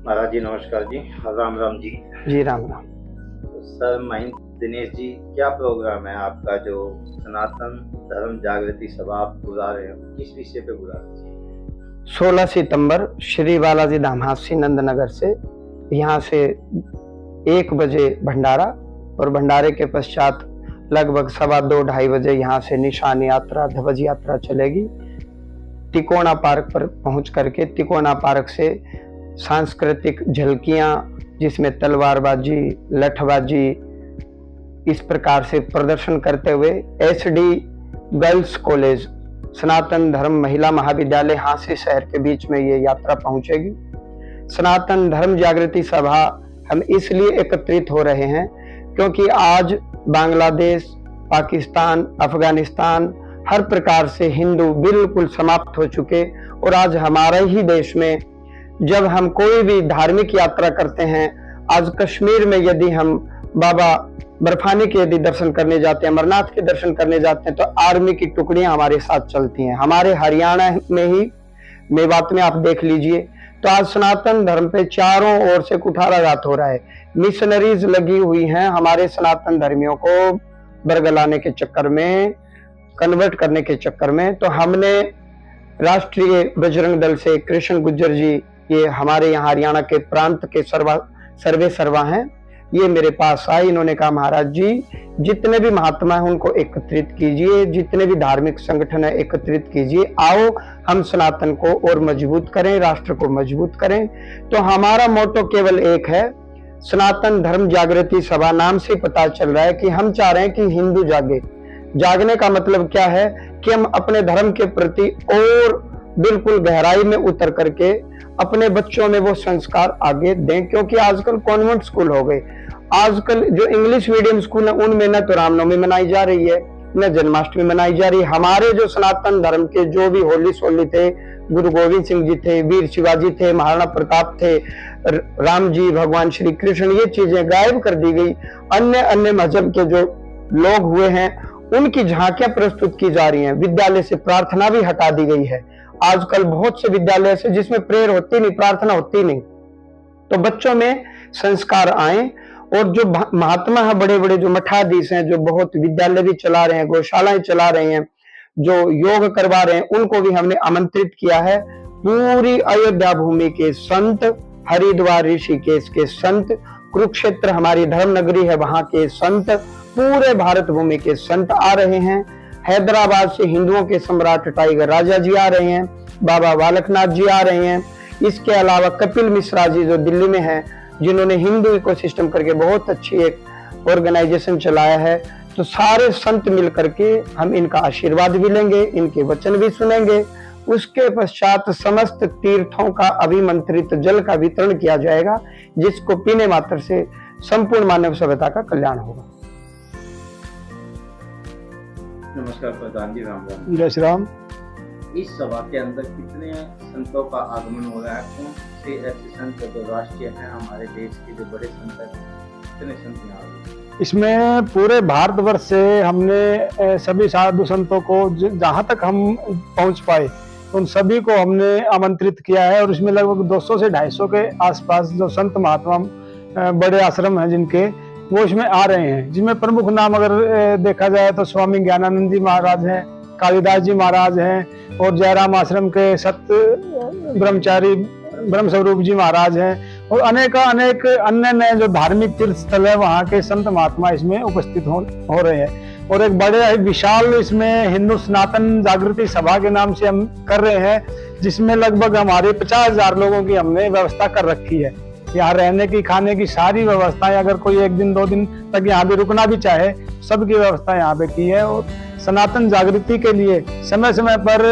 महाराज जी नमस्कार जी। राम राम जी। जी राम राम। तो सर महिंद्र दिनेश जी, क्या प्रोग्राम है आपका जो सनातन धर्म जागृति सभा आप बुला रहे हो, किस विषय पे बुला रहे हैं? 16 सितंबर श्री बालाजी धाम हास्य नंदनगर से, यहाँ से 1 बजे भंडारा और भंडारे के पश्चात लगभग 2:15-2:30 बजे यहाँ से निशान यात्रा, ध्वज यात्रा चलेगी। तिकोना पार्क पर पहुँच करके तिकोना पार्क से सांस्कृतिक झलकियाँ, जिसमें तलवारबाजी, लठबाजी, इस प्रकार से प्रदर्शन करते हुए एसडी गर्ल्स कॉलेज, सनातन धर्म महिला महाविद्यालय हांसी शहर के बीच में ये यात्रा पहुंचेगी। सनातन धर्म जागृति सभा हम इसलिए एकत्रित हो रहे हैं क्योंकि आज बांग्लादेश, पाकिस्तान, अफगानिस्तान हर प्रकार से हिंदू बिल्कुल समाप्त हो चुके, और आज हमारे ही देश में जब हम कोई भी धार्मिक यात्रा करते हैं, आज कश्मीर में यदि हम बाबा बर्फानी के यदि दर्शन करने जाते हैं, अमरनाथ के दर्शन करने जाते हैं, तो आर्मी की टुकड़ियां हमारे साथ चलती हैं। हमारे हरियाणा में ही मेवात में आप देख लीजिए, तो आज सनातन धर्म पे चारों ओर से कुठाराघात हो रहा है। मिशनरीज लगी हुई हैं हमारे सनातन धर्मियों को बरगलाने के चक्कर में, कन्वर्ट करने के चक्कर में। तो हमने राष्ट्रीय बजरंग दल से कृष्ण गुज्जर जी, ये हमारे यहाँ हरियाणा के प्रांत के सर्वे सर्वा हैं, ये मेरे पास आए। इन्होंने कहा महाराज जी, जितने भी महात्मा हैं उनको एकत्रित कीजिए, जितने भी धार्मिक संगठन है एकत्रित कीजिए, आओ हम सनातन को और मजबूत करें, राष्ट्र को मजबूत करें। तो हमारा मोटो केवल एक है, सनातन धर्म जागृति सभा। नाम से पता चल रहा है कि हम चाह रहे हैं कि हिंदू जागे। जागने का मतलब क्या है कि हम अपने धर्म के प्रति और बिल्कुल गहराई में उतर करके अपने बच्चों में वो संस्कार आगे दें, क्योंकि आजकल कॉन्वेंट स्कूल हो गए। आजकल जो इंग्लिश मीडियम स्कूल है उनमें न तो रामनवमी मनाई जा रही है, न जन्माष्टमी मनाई जा रही है। हमारे जो सनातन धर्म के जो भी होली सोली थे, गुरु गोविंद सिंह जी थे, वीर शिवाजी थे, महाराणा प्रताप थे, राम जी, भगवान श्री कृष्ण, ये चीजें गायब कर दी गई। अन्य अन्य मजहब के जो लोग हुए हैं उनकी झांकियां प्रस्तुत की जा रही हैं। विद्यालय से प्रार्थना भी हटा दी गई है। आजकल बहुत से विद्यालय से जिसमें प्रेयर होती नहीं, प्रार्थना होती नहीं। तो बच्चों में संस्कार आए, और जो महात्मा है, बड़े बड़े जो मठाधीश हैं, जो बहुत विद्यालय भी चला रहे हैं, गौशालाएं चला रहे हैं, जो योग करवा रहे हैं, उनको भी हमने आमंत्रित किया है। पूरी अयोध्या भूमि के संत, हरिद्वार ऋषिकेश के संत, कुरुक्षेत्र हमारी धर्म नगरी है वहां के संत, पूरे भारत भूमि के संत आ रहे हैं। हैदराबाद से हिंदुओं के सम्राट टाइगर राजा जी आ रहे हैं, बाबा बालकनाथ जी आ रहे हैं। इसके अलावा कपिल मिश्रा जी जो दिल्ली में हैं, जिन्होंने हिंदू इकोसिस्टम करके बहुत अच्छी एक ऑर्गेनाइजेशन चलाया है। तो सारे संत मिल करके हम इनका आशीर्वाद भी लेंगे, इनके वचन भी सुनेंगे। उसके पश्चात समस्त तीर्थों का अभिमंत्रित जल का वितरण किया जाएगा, जिसको पीने मात्र से संपूर्ण मानव सभ्यता का कल्याण होगा। नमस्कार प्रधान जी, राम राम। जय श्री राम। इस सभा के अंदर कितने संतों का आगमन हो रहा है? कौन से ऐसे संत जो राष्ट्रीय हैं, हमारे देश के जो बड़े संत हैं, कितने संत यहाँ आ रहे हैं? इसमें पूरे भारतवर्ष से हमने सभी साधु संतों को, जहाँ तक हम पहुँच पाए उन सभी को हमने आमंत्रित किया है। और इसमें लगभग 200 से 250 के आसपास जो संत महात्मा बड़े आश्रम हैं जिनके, वो इसमें आ रहे हैं। जिनमें प्रमुख नाम अगर देखा जाए तो स्वामी ज्ञानानंद जी महाराज हैं, कालिदास जी महाराज हैं, और जयराम आश्रम के सत्य ब्रह्मचारी ब्रह्मस्वरूप जी महाराज हैं, और अनेक अन्य नए जो धार्मिक तीर्थ स्थल है वहाँ के संत महात्मा इसमें उपस्थित हो रहे हैं। और एक बड़े विशाल इसमें हिंदू सनातन जागृति सभा के नाम से हम कर रहे हैं, जिसमें लगभग हमारे 50,000 लोगों की हमने व्यवस्था कर रखी है। यहाँ रहने की, खाने की सारी व्यवस्थाएं, अगर कोई 1 दिन 2 दिन तक यहाँ पे रुकना भी चाहे, सबकी व्यवस्था यहाँ पे की है। और सनातन जागृति के लिए समय समय पर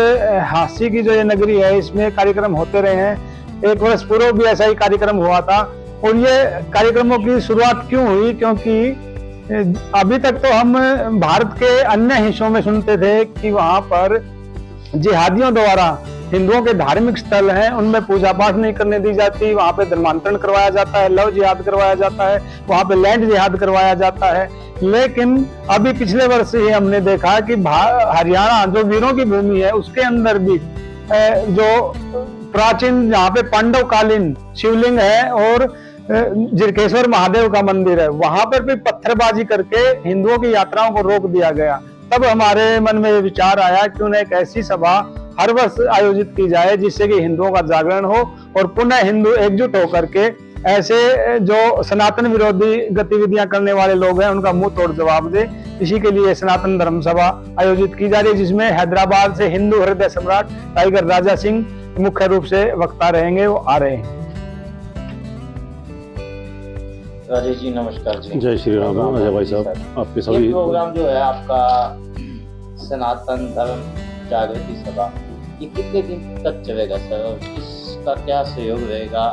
हास्य की जो ये नगरी है, इसमें कार्यक्रम होते रहे हैं। 1 वर्ष पूर्व भी ऐसा ही कार्यक्रम हुआ था। और ये कार्यक्रमों की शुरुआत क्यों हुई? क्योंकि अभी तक तो हम भारत के अन्य हिस्सों में सुनते थे कि वहां पर जिहादियों द्वारा हिंदुओं के धार्मिक स्थल हैं, उनमें पूजा पाठ नहीं करने दी जाती, वहां पे धर्मांतरण करवाया जाता है, लव जिहाद करवाया जाता है, वहां पे लैंड जिहाद करवाया जाता है। लेकिन अभी पिछले वर्ष ही हमने देखा कि हरियाणा जो वीरों की भूमि है, उसके अंदर भी जो प्राचीन यहाँ पे पांडवकालीन शिवलिंग है और जिरकेश्वर महादेव का मंदिर है, वहां पर भी पत्थरबाजी करके हिंदुओं की यात्राओं को रोक दिया गया। तब हमारे मन में विचार आया कि उन्हें एक ऐसी सभा हर वर्ष आयोजित की जाए जिससे कि हिंदुओं का जागरण हो और पुनः हिंदू एकजुट होकर के ऐसे जो सनातन विरोधी गतिविधियां करने वाले लोग हैं उनका मुंह तोड़ जवाब दे। इसी के लिए सनातन धर्म सभा आयोजित की जा रही है, जिसमें हैदराबाद से हिंदू हृदय सम्राट टाइगर राजा सिंह मुख्य रूप से वक्ता रहेंगे, वो आ रहे हैं। राजेश जी नमस्कार जी। जय श्री राम। अजय भाई साहब, आपके सभी ये प्रोग्राम जो है आपका सनातन धर्म जागृति सभा, ये कितने दिन तक चलेगा सर, और इसका क्या सहयोग रहेगा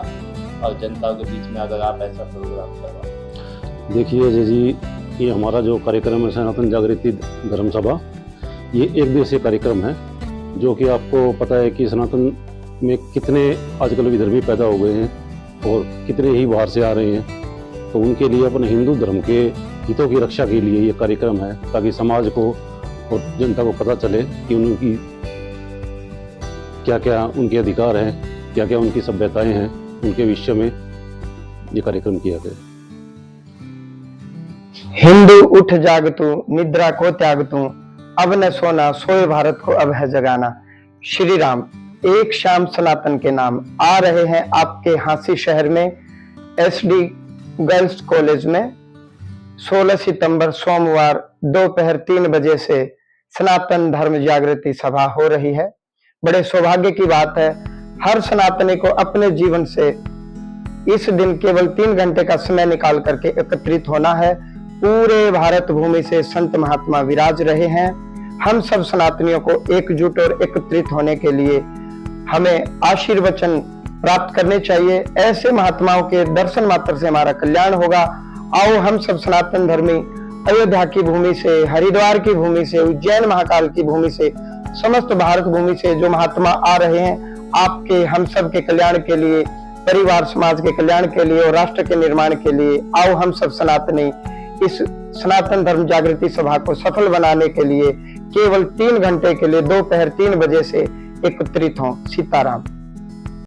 और जनता के बीच में अगर आप ऐसा प्रोग्राम करवा? देखिए अजय जी, ये हमारा जो कार्यक्रम है सनातन जागृति धर्म सभा, ये एक दिवसीय कार्यक्रम है, जो कि आपको पता है कि सनातन में कितने आजकल विधर्मी पैदा हो गए हैं और कितने ही बाहर से आ रहे हैं। तो उनके लिए अपने हिंदू धर्म के हितों की रक्षा के लिए ये कार्यक्रम है, ताकि समाज को और जनता को पता चले कि उनकी क्या क्या उनके अधिकार हैं, क्या क्या उनकी सभ्यताएं हैं, उनके विषय में ये कार्यक्रम किया गया। हिंदू उठ जाग तू, निद्रा को त्याग तू, अब न सोना सोए भारत को अब है जगाना। श्री राम एक शाम सनातन के नाम आ रहे हैं आपके हांसी शहर में SD गर्ल्स कॉलेज में 16 सितंबर सोमवार दोपहर 3 बजे से सनातन धर्म जागृति सभा हो रही है। बड़े सौभाग्य की बात है, हर सनातनी को अपने जीवन से इस दिन केवल 3 घंटे का समय निकाल करके एकत्रित होना है। पूरे भारत भूमि से संत महात्मा विराज रहे हैं। हम सब सनातनियों को एकजुट और एकत्रित होने के लिए हमें आशीर्वचन प्राप्त करने चाहिए। ऐसे महात्माओं के दर्शन मात्र से हमारा कल्याण होगा। आओ हम सब सनातन धर्मी अयोध्या की भूमि से, हरिद्वार की भूमि से, उज्जैन महाकाल की भूमि से, समस्त भारत भूमि से जो महात्मा आ रहे हैं, आपके हम सब के कल्याण के लिए, परिवार समाज के कल्याण के लिए और राष्ट्र के निर्माण के लिए आओ हम सब सनातनी इस सनातन धर्म जागृति सभा को सफल बनाने के लिए केवल 3 घंटे के लिए दोपहर 3 बजे से एकत्रित हों। सीताराम।